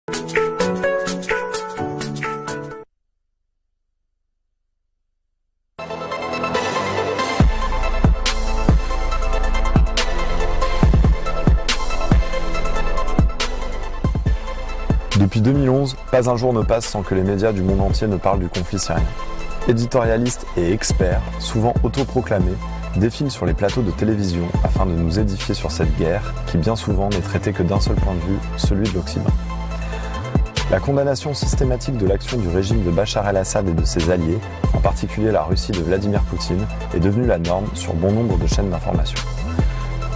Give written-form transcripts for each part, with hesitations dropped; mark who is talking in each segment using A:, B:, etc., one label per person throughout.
A: Depuis 2011, pas un jour ne passe sans que les médias du monde entier ne parlent du conflit syrien. Éditorialistes et experts, souvent autoproclamés, défilent sur les plateaux de télévision afin de nous édifier sur cette guerre qui bien souvent n'est traitée que d'un seul point de vue, celui de l'Occident. La condamnation systématique de l'action du régime de Bachar el-Assad et de ses alliés, en particulier la Russie de Vladimir Poutine, est devenue la norme sur bon nombre de chaînes d'information.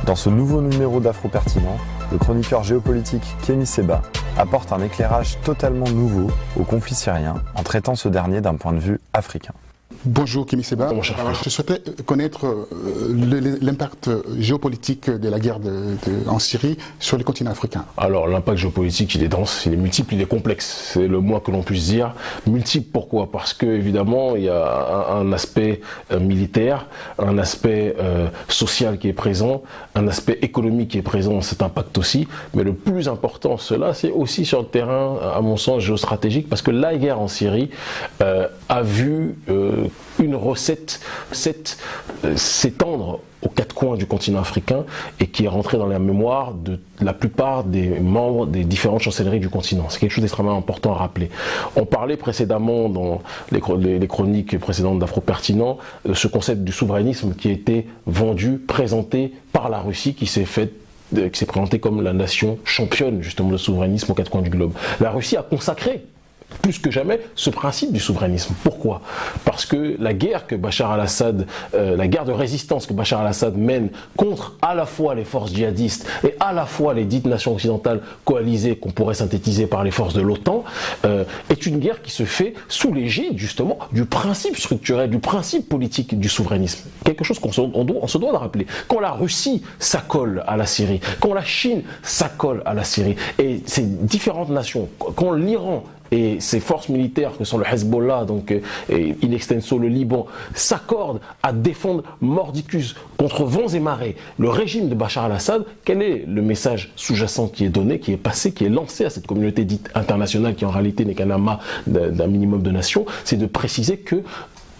A: Dans ce nouveau numéro d'Afro-Pertinent, le chroniqueur géopolitique Kémy Séba apporte un éclairage totalement nouveau au conflit syrien en traitant ce dernier d'un point de vue africain.
B: Bonjour Kémy Séba. Je souhaitais connaître l'impact géopolitique de la guerre en Syrie sur les continents africains.
C: Alors l'impact géopolitique il est dense, il est multiple, il est complexe, c'est le moins que l'on puisse dire. Multiple pourquoi? Parce que évidemment il y a un aspect militaire, un aspect social qui est présent, un aspect économique qui est présent dans cet impact aussi, mais le plus important cela c'est aussi sur le terrain à mon sens géostratégique parce que la guerre en Syrie a vu une recette s'étendre aux quatre coins du continent africain et qui est rentrée dans la mémoire de la plupart des membres des différentes chancelleries du continent. C'est quelque chose d'extrêmement important à rappeler. On parlait précédemment dans les chroniques précédentes d'Afro-Pertinent ce concept du souverainisme qui a été vendu, présenté par la Russie qui s'est présentée comme la nation championne justement de souverainisme aux quatre coins du globe. La Russie a consacré plus que jamais ce principe du souverainisme. Pourquoi? Parce que la guerre que Bachar el-Assad, la guerre de résistance que Bachar el-Assad mène contre à la fois les forces djihadistes et à la fois les dites nations occidentales coalisées qu'on pourrait synthétiser par les forces de l'OTAN, est une guerre qui se fait sous l'égide justement du principe structurel, du principe politique du souverainisme. Quelque chose qu'on se doit de rappeler. Quand la Russie s'accole à la Syrie, quand la Chine s'accole à la Syrie, et ces différentes nations, quand l'Iran et ses forces militaires que sont le Hezbollah, donc et in extenso le Liban, s'accordent à défendre mordicus contre vents et marées le régime de Bachar el-Assad, quel est le message sous-jacent qui est donné, qui est passé, qui est lancé à cette communauté dite internationale qui en réalité n'est qu'un amas d'un minimum de nations? C'est de préciser que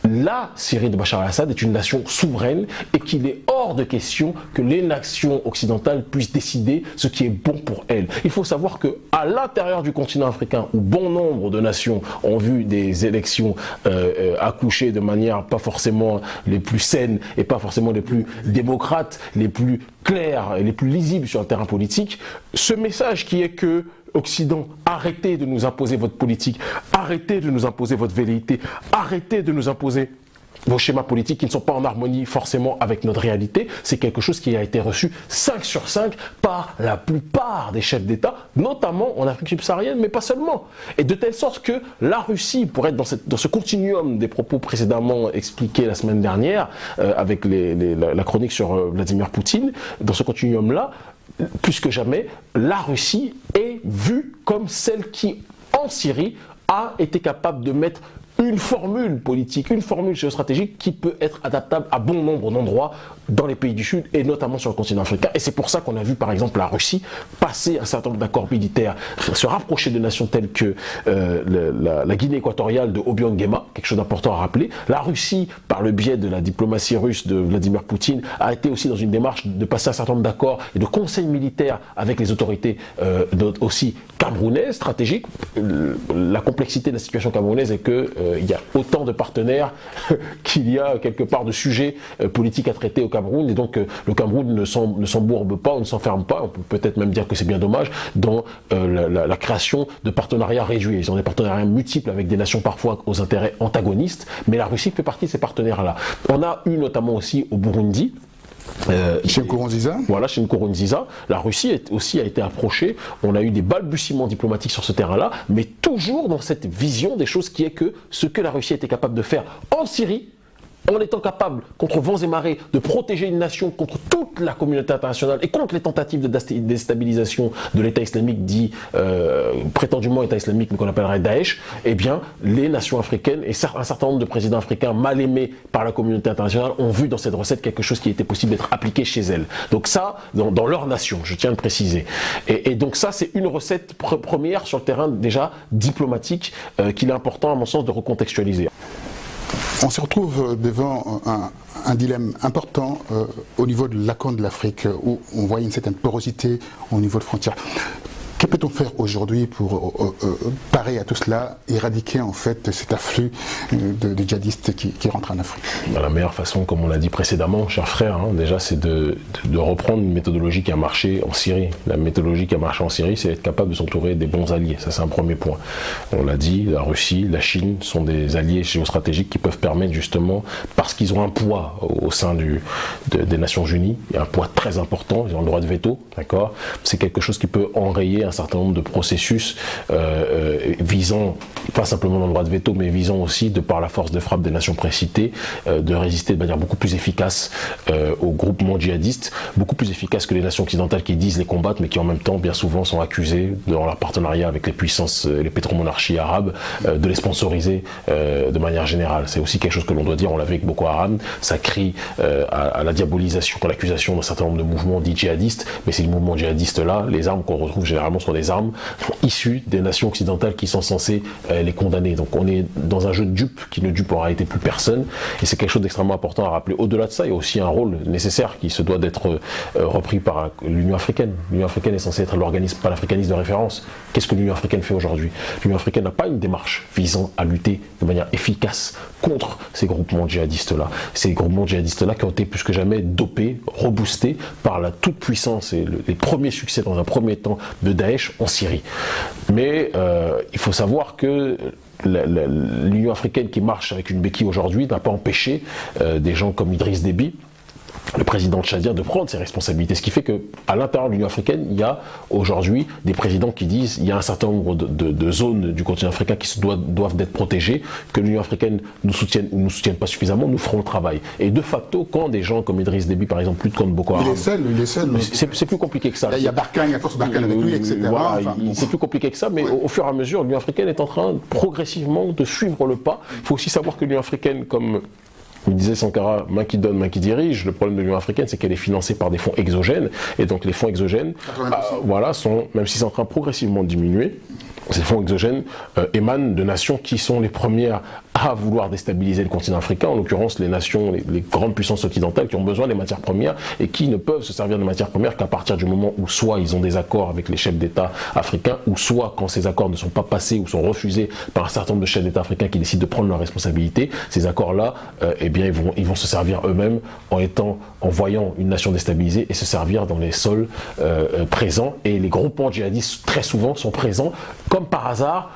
C: la Syrie de Bachar el-Assad est une nation souveraine et qu'il est hors de question que les nations occidentales puissent décider ce qui est bon pour elles. Il faut savoir que à l'intérieur du continent africain, où bon nombre de nations ont vu des élections accoucher de manière pas forcément les plus saines et pas forcément les plus démocrates, les plus claires et les plus lisibles sur le terrain politique, ce message qui est que Occident, arrêtez de nous imposer votre politique, arrêtez de nous imposer votre velléité, arrêtez de nous imposer vos schémas politiques qui ne sont pas en harmonie forcément avec notre réalité. C'est quelque chose qui a été reçu 5 sur 5 par la plupart des chefs d'État, notamment en Afrique subsaharienne, mais pas seulement. Et de telle sorte que la Russie, pour être dans ce continuum des propos précédemment expliqués la semaine dernière, avec la chronique sur Vladimir Poutine, dans ce continuum-là, plus que jamais, la Russie est vue comme celle qui, en Syrie, a été capable de mettre une formule politique, une formule géostratégique qui peut être adaptable à bon nombre d'endroits dans les pays du Sud et notamment sur le continent africain. Et c'est pour ça qu'on a vu par exemple la Russie passer un certain nombre d'accords militaires, se rapprocher de nations telles que la Guinée équatoriale de Obiang Nguema, quelque chose d'important à rappeler. La Russie, par le biais de la diplomatie russe de Vladimir Poutine, a été aussi dans une démarche de passer un certain nombre d'accords et de conseils militaires avec les autorités aussi camerounaises, stratégiques. La complexité de la situation camerounaise est que il y a autant de partenaires qu'il y a quelque part de sujets politiques à traiter au Cameroun, et donc le Cameroun ne s'embourbe pas, on ne s'enferme pas, on peut peut-être même dire que c'est bien dommage, dans la création de partenariats réduits. Ils ont des partenariats multiples avec des nations parfois aux intérêts antagonistes, mais la Russie fait partie de ces partenaires-là. On a eu notamment aussi au Burundi,
B: chez Nkurunziza.
C: Voilà, chez Nkurunziza, la Russie aussi a été approchée. On a eu des balbutiements diplomatiques sur ce terrain-là, mais toujours dans cette vision des choses qui est que ce que la Russie était capable de faire en Syrie, en étant capable, contre vents et marées, de protéger une nation contre toute la communauté internationale et contre les tentatives de déstabilisation de l'État islamique dit prétendument État islamique, mais qu'on appellerait Daesh, eh bien, les nations africaines et un certain nombre de présidents africains mal aimés par la communauté internationale ont vu dans cette recette quelque chose qui était possible d'être appliqué chez elles. Donc ça, dans leur nation, je tiens à le préciser. Et donc ça, c'est une recette première sur le terrain déjà diplomatique qu'il est important, à mon sens, de recontextualiser.
B: On se retrouve devant un dilemme important au niveau de la Corne de l'Afrique, où on voit une certaine porosité au niveau de frontières. Que peut-on faire aujourd'hui pour parer à tout cela, éradiquer en fait cet afflux de djihadistes qui rentrent en Afrique?
C: La meilleure façon, comme on l'a dit précédemment, chers frères, déjà c'est de reprendre une méthodologie qui a marché en Syrie. La méthodologie qui a marché en Syrie, c'est être capable de s'entourer des bons alliés. Ça, c'est un premier point. On l'a dit, la Russie, la Chine sont des alliés géostratégiques qui peuvent permettre justement, parce qu'ils ont un poids au sein des Nations Unies, il y a un poids très important, ils ont le droit de veto, d'accord. C'est quelque chose qui peut enrayer un certain nombre de processus visant, pas simplement dans le droit de veto, mais visant aussi, de par la force de frappe des nations précitées, de résister de manière beaucoup plus efficace aux groupements djihadistes, beaucoup plus efficace que les nations occidentales qui disent les combattre, mais qui en même temps, bien souvent, sont accusées, dans leur partenariat avec les puissances, les pétromonarchies arabes, de les sponsoriser de manière générale. C'est aussi quelque chose que l'on doit dire, on l'a vu avec Boko Haram, ça crie à la diabolisation, à l'accusation d'un certain nombre de mouvements dits djihadistes, mais ces mouvements djihadistes-là, les armes qu'on retrouve généralement sont des armes issues des nations occidentales qui sont censées les condamner. Donc on est dans un jeu de dupes qui ne dupe en réalité plus personne, et c'est quelque chose d'extrêmement important à rappeler. Au-delà de ça, il y a aussi un rôle nécessaire qui se doit d'être repris par l'Union africaine. L'Union africaine est censée être l'organisme panafricaniste de référence. Qu'est-ce que l'Union africaine fait aujourd'hui? L'Union africaine n'a pas une démarche visant à lutter de manière efficace contre ces groupements djihadistes-là. Ces groupements djihadistes-là qui ont été plus que jamais dopés, reboostés par la toute-puissance et les premiers succès dans un premier temps de Daesh en Syrie. Mais il faut savoir que l'Union africaine qui marche avec une béquille aujourd'hui n'a pas empêché des gens comme Idriss Déby, le président tchadien, de prendre ses responsabilités. Ce qui fait qu'à l'intérieur de l'Union africaine, il y a aujourd'hui des présidents qui disent qu'il y a un certain nombre de zones du continent africain qui doivent être protégées, que l'Union africaine nous soutienne ou ne nous soutienne pas suffisamment, nous ferons le travail. Et de facto, quand des gens comme Idriss Déby, par exemple, lutte contre Boko Haram...
B: Il est seul.
C: C'est plus compliqué que ça.
B: Il y a Barkhane, il y a Force Barkhane avec lui, etc.
C: Voilà, c'est plus compliqué que ça, mais au fur et à mesure, l'Union africaine est en train progressivement de suivre le pas. Il faut aussi savoir que l'Union africaine, comme il disait Sankara, main qui donne, main qui dirige. Le problème de l'Union africaine, c'est qu'elle est financée par des fonds exogènes. Et donc les fonds exogènes, voilà, même si c'est en train progressivement de diminuer, ces fonds exogènes émanent de nations qui sont les premières à vouloir déstabiliser le continent africain, en l'occurrence les nations, les grandes puissances occidentales qui ont besoin des matières premières et qui ne peuvent se servir de matières premières qu'à partir du moment où soit ils ont des accords avec les chefs d'État africains, ou soit quand ces accords ne sont pas passés ou sont refusés par un certain nombre de chefs d'État africains qui décident de prendre leurs responsabilités. Ces accords-là, eh bien, ils vont se servir eux-mêmes en voyant une nation déstabilisée et se servir dans les sols présents. Et les groupements djihadistes, très souvent, sont présents, comme par hasard,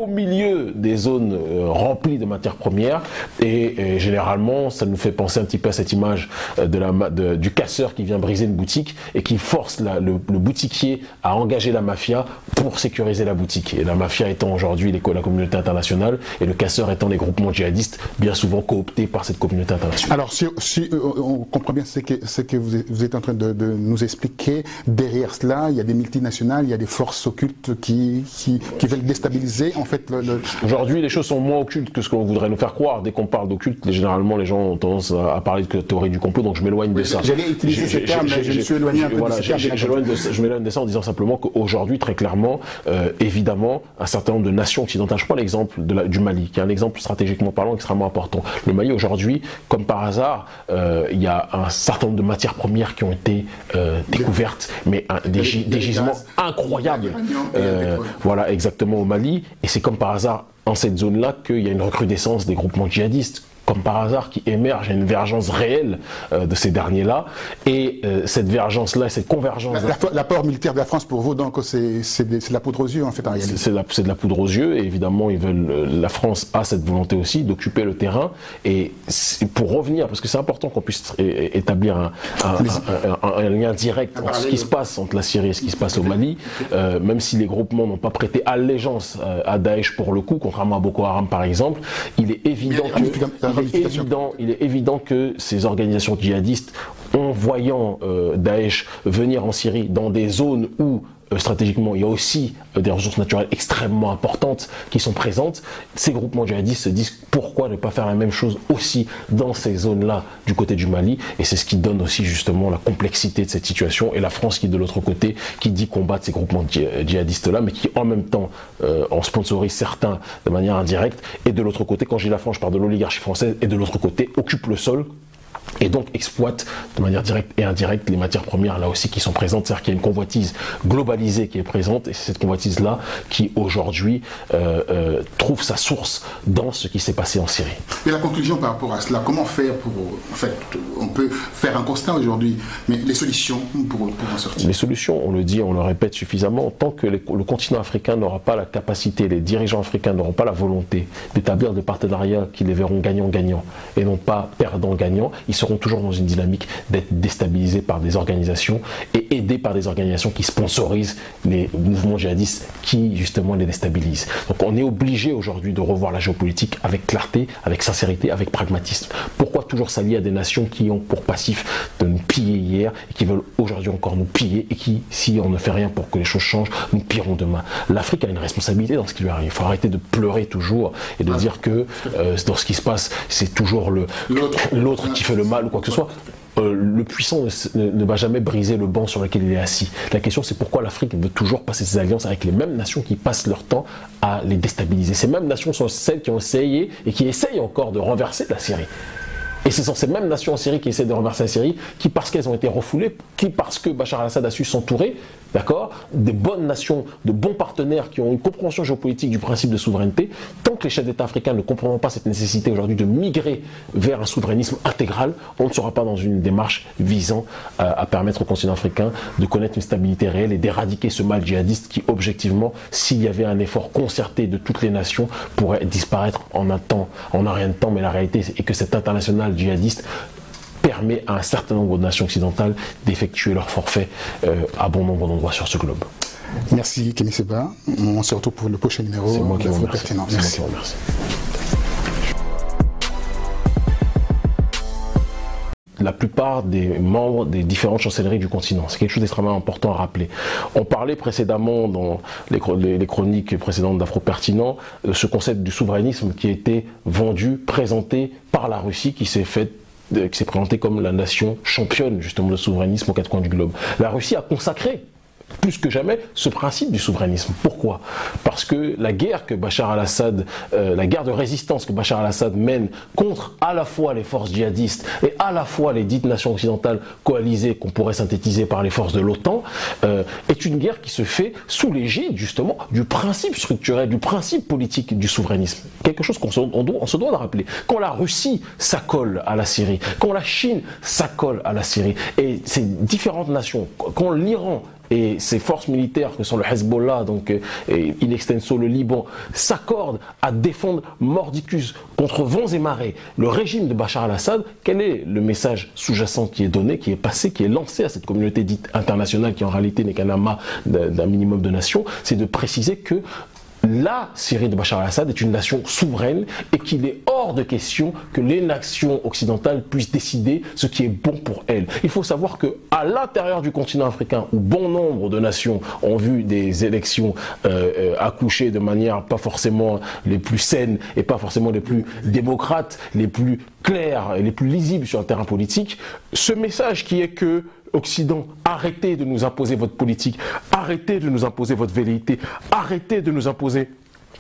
C: au milieu des zones remplies de matières premières, et généralement ça nous fait penser un petit peu à cette image du casseur qui vient briser une boutique et qui force le boutiquier à engager la mafia pour sécuriser la boutique, et la mafia étant aujourd'hui la communauté internationale et le casseur étant les groupements djihadistes bien souvent cooptés par cette communauté internationale.
B: Alors si on comprend bien ce que vous êtes en train de nous expliquer, derrière cela il y a des multinationales, il y a des forces occultes qui veulent déstabiliser en fait
C: Aujourd'hui, les choses sont moins occultes que ce qu'on voudrait nous faire croire. Dès qu'on parle d'occulte, généralement les gens ont tendance à parler de théorie du complot, donc je m'éloigne de ça.
B: J'allais utiliser ce terme, mais je me suis éloigné un peu de ce terme.
C: Je m'éloigne de ça en disant simplement qu'aujourd'hui, très clairement, évidemment, un certain nombre de nations occidentales, je prends l'exemple du Mali, qui est un exemple stratégiquement parlant extrêmement important. Le Mali aujourd'hui, comme par hasard, il y a un certain nombre de matières premières qui ont été découvertes, mais des gisements incroyables. Voilà, exactement au Mali. Et c'est comme par hasard, en cette zone-là, qu'il y a une recrudescence des groupements djihadistes, comme par hasard, qui émerge, il y a une vergence réelle de ces derniers-là. Et cette vergence-là, cette convergence...
B: L'apport militaire de la France, pour vous, donc, c'est de la poudre aux yeux, en fait, en réalité.
C: C'est de la poudre aux yeux, et évidemment, la France a cette volonté aussi d'occuper le terrain. Et pour revenir, parce que c'est important qu'on puisse établir un lien direct entre ce qui se passe entre la Syrie et ce qui se passe au Mali, même si les groupements n'ont pas prêté allégeance à Daesh pour le coup, contrairement à Boko Haram par exemple, il est évident que... il est évident que ces organisations djihadistes, en voyant Daesh venir en Syrie dans des zones où stratégiquement il y a aussi des ressources naturelles extrêmement importantes qui sont présentes, ces groupements djihadistes se disent pourquoi ne pas faire la même chose aussi dans ces zones-là du côté du Mali, et c'est ce qui donne aussi justement la complexité de cette situation, et la France qui de l'autre côté qui dit combattre ces groupements djihadistes-là, mais qui en même temps en sponsorise certains de manière indirecte, et de l'autre côté, quand je dis la France, je parle de l'oligarchie française, et de l'autre côté occupe le sol et donc exploite de manière directe et indirecte les matières premières là aussi qui sont présentes. C'est-à-dire qu'il y a une convoitise globalisée qui est présente, et c'est cette convoitise-là qui aujourd'hui trouve sa source dans ce qui s'est passé en Syrie.
B: Et la conclusion par rapport à cela, comment faire pour... En fait, on peut faire un constat aujourd'hui, mais les solutions pour en sortir?
C: Les solutions, on le dit, on le répète suffisamment, tant que le continent africain n'aura pas la capacité, les dirigeants africains n'auront pas la volonté d'établir des partenariats qui les verront gagnant-gagnant et non pas perdant-gagnant, ils seront toujours dans une dynamique d'être déstabilisés par des organisations et aidés par des organisations qui sponsorisent les mouvements djihadistes qui justement les déstabilisent. Donc on est obligé aujourd'hui de revoir la géopolitique avec clarté, avec sincérité, avec pragmatisme. Pourquoi toujours s'allier à des nations qui ont pour passif de nous piller hier et qui veulent aujourd'hui encore nous piller, et qui, si on ne fait rien pour que les choses changent, nous pilleront demain? L'Afrique a une responsabilité dans ce qui lui arrive. Il faut arrêter de pleurer toujours et de dire que dans ce qui se passe, c'est toujours l'autre qui fait le mal ou quoi que ce soit. Le puissant ne va jamais briser le banc sur lequel il est assis. La question, c'est pourquoi l'Afrique veut toujours passer ses alliances avec les mêmes nations qui passent leur temps à les déstabiliser. Ces mêmes nations sont celles qui ont essayé et qui essayent encore de renverser la Syrie. Et ce sont ces mêmes nations en Syrie qui essaient de renverser la Syrie, qui, parce qu'elles ont été refoulées, qui, parce que Bachar al-Assad a su s'entourer, d'accord, des bonnes nations, de bons partenaires qui ont une compréhension géopolitique du principe de souveraineté, tant que les chefs d'État africains ne comprendront pas cette nécessité aujourd'hui de migrer vers un souverainisme intégral, on ne sera pas dans une démarche visant à permettre au continent africain de connaître une stabilité réelle et d'éradiquer ce mal djihadiste qui, objectivement, s'il y avait un effort concerté de toutes les nations, pourrait disparaître en un rien de temps. Mais la réalité est que cette internationale djihadiste permet à un certain nombre de nations occidentales d'effectuer leur forfait à bon nombre d'endroits sur ce globe.
B: Merci Kémy Séba. On se retrouve pour le prochain numéro.
C: C'est moi qui vous remercie.
B: Merci.
C: La plupart des membres des différentes chancelleries du continent. C'est quelque chose d'extrêmement important à rappeler. On parlait précédemment dans les chroniques précédentes d'Afro-Pertinent de ce concept du souverainisme qui a été vendu, présenté par la Russie, qui s'est présenté comme la nation championne justement de souverainisme aux quatre coins du globe. La Russie a consacré plus que jamais ce principe du souverainisme. Pourquoi? Parce que la guerre que Bachar al-Assad, la guerre de résistance que Bachar al-Assad mène contre à la fois les forces djihadistes et à la fois les dites nations occidentales coalisées qu'on pourrait synthétiser par les forces de l'OTAN, est une guerre qui se fait sous l'égide justement du principe structurel, du principe politique du souverainisme. Quelque chose qu'on se doit de rappeler. Quand la Russie s'accole à la Syrie, quand la Chine s'accole à la Syrie, et ces différentes nations, quand l'Iran et ses forces militaires que sont le Hezbollah, donc et in extenso le Liban, s'accordent à défendre mordicus contre vents et marées le régime de Bachar al-Assad, quel est le message sous-jacent qui est donné, qui est passé, qui est lancé à cette communauté dite internationale, qui en réalité n'est qu'un amas d'un minimum de nations? C'est de préciser que la Syrie de Bachar al-Assad est une nation souveraine et qu'il est hors de question que les nations occidentales puissent décider ce qui est bon pour elles. Il faut savoir qu'à l'intérieur du continent africain, où bon nombre de nations ont vu des élections accoucher de manière pas forcément les plus saines et pas forcément les plus démocrates, les plus claires et les plus lisibles sur le terrain politique, ce message qui est que Occident, arrêtez de nous imposer votre politique, arrêtez de nous imposer votre velléité, arrêtez de nous imposer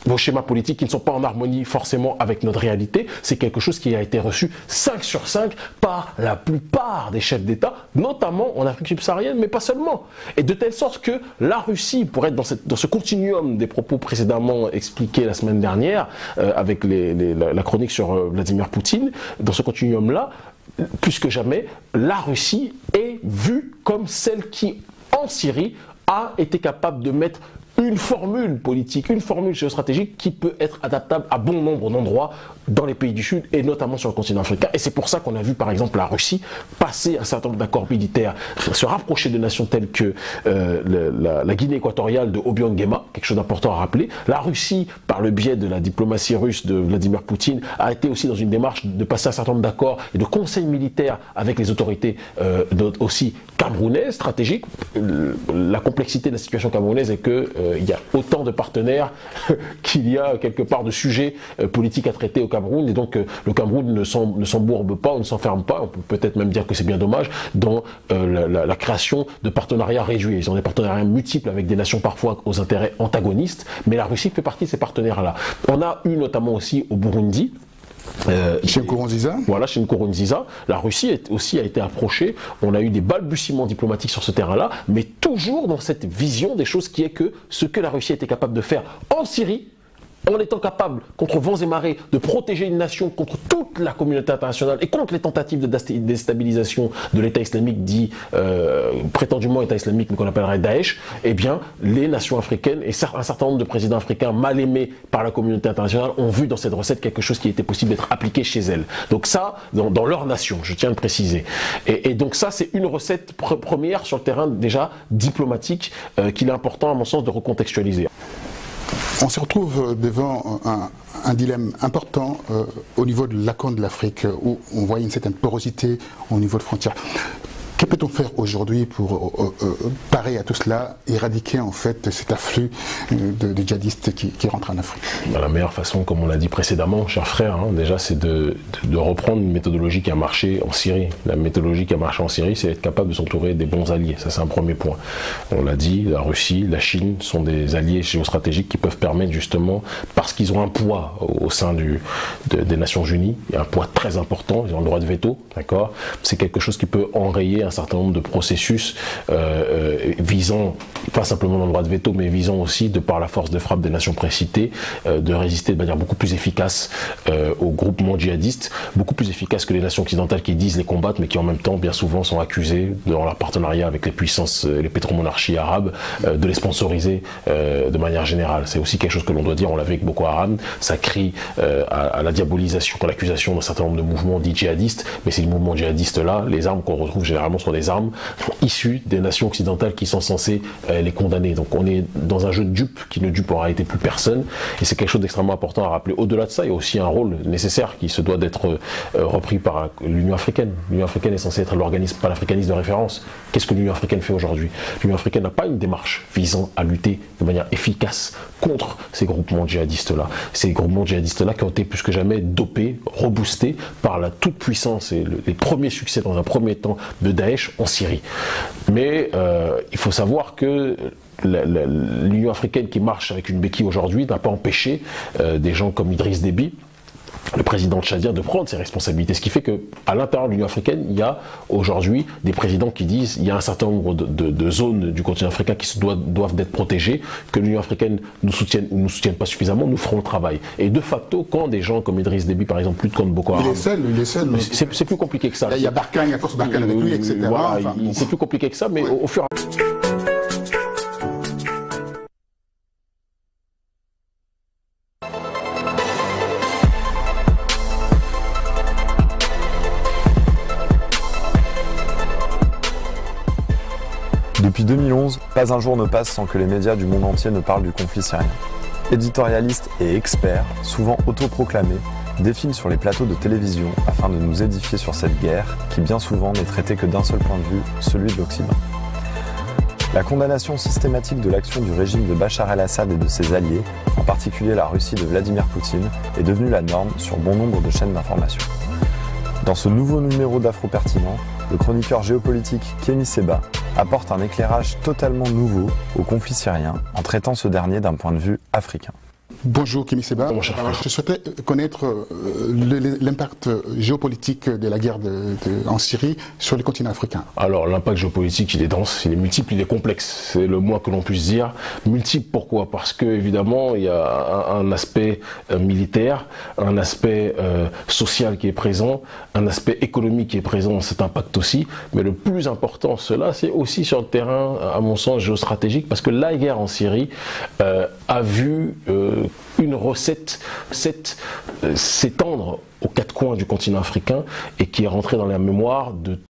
C: vos schémas politiques qui ne sont pas en harmonie forcément avec notre réalité. C'est quelque chose qui a été reçu 5 sur 5 par la plupart des chefs d'État, notamment en Afrique subsaharienne, mais pas seulement. Et de telle sorte que la Russie, pour être dans ce continuum des propos précédemment expliqués la semaine dernière, avec la chronique sur Vladimir Poutine, dans ce continuum-là, plus que jamais, la Russie est vue comme celle qui, en Syrie, a été capable de mettre une formule politique, une formule géostratégique qui peut être adaptable à bon nombre d'endroits dans les pays du Sud et notamment sur le continent africain. Et c'est pour ça qu'on a vu par exemple la Russie passer un certain nombre d'accords militaires, se rapprocher de nations telles que la Guinée équatoriale de Obiang Nguema, quelque chose d'important à rappeler. La Russie, par le biais de la diplomatie russe de Vladimir Poutine, a été aussi dans une démarche de passer un certain nombre d'accords et de conseils militaires avec les autorités aussi camerounaises, stratégiques. La complexité de la situation camerounaise est que il y a autant de partenaires qu'il y a quelque part de sujets politiques à traiter au Cameroun, et donc le Cameroun ne s'embourbe pas, on ne s'enferme pas, on peut peut-être même dire que c'est bien dommage, dans la création de partenariats réduits. Ils ont des partenariats multiples avec des nations parfois aux intérêts antagonistes, mais la Russie fait partie de ces partenaires-là. On a eu notamment aussi au Burundi,
B: chez Nkurunziza.
C: Voilà, chez Nkurunziza. La Russie aussi a été approchée. On a eu des balbutiements diplomatiques sur ce terrain-là, mais toujours dans cette vision des choses qui est que ce que la Russie était capable de faire en Syrie, en étant capable, contre vents et marées, de protéger une nation contre toute la communauté internationale et contre les tentatives de déstabilisation de l'État islamique dit prétendument État islamique, mais qu'on appellerait Daesh, eh bien, les nations africaines et un certain nombre de présidents africains mal aimés par la communauté internationale ont vu dans cette recette quelque chose qui était possible d'être appliqué chez elles. Donc ça, dans leur nation, je tiens à le préciser. Et donc ça, c'est une recette première sur le terrain déjà diplomatique qu'il est important, à mon sens, de recontextualiser.
B: On se retrouve devant un dilemme important au niveau de la Corne de l'Afrique, où on voit une certaine porosité au niveau de frontières. Que peut-on faire aujourd'hui pour parer à tout cela, éradiquer en fait cet afflux de djihadistes qui rentrent en Afrique?
C: La meilleure façon, comme on l'a dit précédemment, chers frères, déjà c'est de reprendre une méthodologie qui a marché en Syrie. La méthodologie qui a marché en Syrie, c'est être capable de s'entourer des bons alliés. Ça, c'est un premier point. On l'a dit, la Russie, la Chine sont des alliés géostratégiques qui peuvent permettre justement, parce qu'ils ont un poids au sein des Nations Unies, il y a un poids très important, ils ont le droit de veto, d'accord. C'est quelque chose qui peut enrayer un certain nombre de processus visant, pas simplement le droit de veto, mais visant aussi, de par la force de frappe des nations précitées, de résister de manière beaucoup plus efficace aux groupements djihadistes, beaucoup plus efficace que les nations occidentales qui disent les combattre, mais qui en même temps, bien souvent, sont accusées, dans leur partenariat avec les puissances, les pétromonarchies arabes, de les sponsoriser de manière générale. C'est aussi quelque chose que l'on doit dire, on l'a vu avec Boko Haram, ça crie à la diabolisation, à l'accusation d'un certain nombre de mouvements dits djihadistes, mais ces mouvements djihadistes-là, les armes qu'on retrouve généralement sont des armes issues des nations occidentales qui sont censées les condamner. Donc on est dans un jeu de dupes qui ne dupe en réalité plus personne, et c'est quelque chose d'extrêmement important à rappeler. Au-delà de ça, il y a aussi un rôle nécessaire qui se doit d'être repris par l'Union africaine. L'Union africaine est censée être l'organisme panafricaniste de référence. Qu'est-ce que l'Union africaine fait aujourd'hui? L'Union africaine n'a pas une démarche visant à lutter de manière efficace contre ces groupements djihadistes-là. Ces groupements djihadistes-là qui ont été plus que jamais dopés, reboostés par la toute-puissance et les premiers succès dans un premier temps de Daesh en Syrie. Mais il faut savoir que l'Union africaine qui marche avec une béquille aujourd'hui n'a pas empêché des gens comme Idriss Déby, le président tchadien, de prendre ses responsabilités. Ce qui fait qu'à l'intérieur de l'Union africaine, il y a aujourd'hui des présidents qui disent qu'il y a un certain nombre de zones du continent africain qui doivent être protégées, que l'Union africaine nous soutienne ou ne nous soutienne pas suffisamment, nous ferons le travail. Et de facto, quand des gens comme Idriss Déby, par exemple, luttent contre Boko Haram...
B: Il est seul.
C: C'est plus compliqué que ça.
B: Il y a Barkhane, il y a force Barkhane avec lui, etc.
C: Voilà, c'est plus compliqué que ça, mais au fur et à mesure...
A: Depuis 2011, pas un jour ne passe sans que les médias du monde entier ne parlent du conflit syrien. Éditorialistes et experts, souvent autoproclamés, défilent sur les plateaux de télévision afin de nous édifier sur cette guerre qui bien souvent n'est traitée que d'un seul point de vue, celui de l'Occident. La condamnation systématique de l'action du régime de Bachar el-Assad et de ses alliés, en particulier la Russie de Vladimir Poutine, est devenue la norme sur bon nombre de chaînes d'information. Dans ce nouveau numéro d'Afro-Pertinent, le chroniqueur géopolitique Kémy Seba apporte un éclairage totalement nouveau au conflit syrien en traitant ce dernier d'un point de vue africain.
B: Bonjour Kémy Séba.
C: Bonjour.
B: Je souhaitais connaître l'impact géopolitique de la guerre en Syrie sur le continent africain.
C: Alors l'impact géopolitique, il est dense, il est multiple, il est complexe, c'est le moins que l'on puisse dire. Multiple pourquoi? Parce que évidemment il y a un aspect militaire, un aspect social qui est présent, un aspect économique qui est présent dans cet impact aussi. Mais le plus important, cela, c'est aussi sur le terrain, à mon sens, géostratégique, parce que la guerre en Syrie a vu une recette s'étendre aux quatre coins du continent africain et qui est rentrée dans la mémoire de